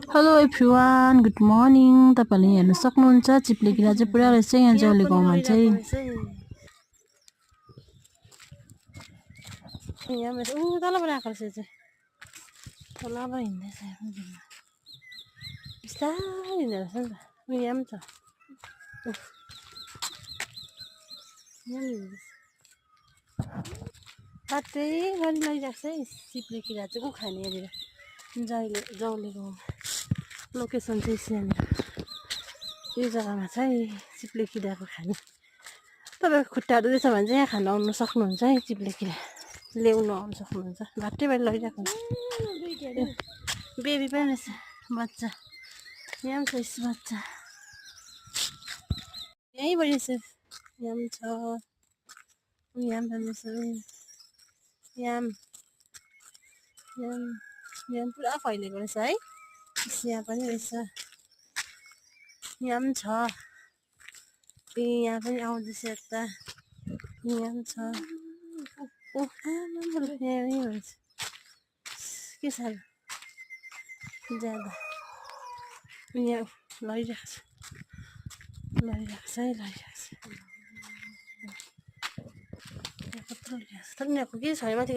Hello everyone good morning. तपाईँले हेर्न सक्नुहुन्छ चिप्ले किरा चाहिँ पुरा रहेछ यहाँ जौले गाउँमा चाहिँ। यहाँ तलबाट आएको रहेछ चाहिँ तलबाट हिँड्दैछ बिस्तारै हिँड्दो रहेछ नि त। यहाँ पनि छ बाटै गरी लैरहेको छ है चिप्ले किरा चाहिँ को खाने यहाँनिर जौले गाउँमा। लोकेसन चाहिँ यहाँनिर यो जग्गामा चाहिँ चिप्ले किराको खाने। तपाईँको खुट्टाहरू रहेछ भने चाहिँ यहाँ खान आउनु सक्नुहुन्छ है। चिप्ले किरा ल्याउनु आउनु सक्नुहुन्छ। बाटै बाटै लैरहेको हुन्छ। बेबी पनि रहेछ बच्चा यहाँ पनि छ बच्चा यहीँबाट रहेछ यहाँ पनि छ यहाँ पनि रहेछ यहाँ पुरा फैलेको रहेछ है। यहाँ पनि रहेछ यहाँ पनि छ यहाँ पनि आउँदैछ यता यहाँ पनि छ के साह्रो ज्यादा यहाँ लैरहेको छ है लैरहेको छ। तर यिनीहरूको के छ माथि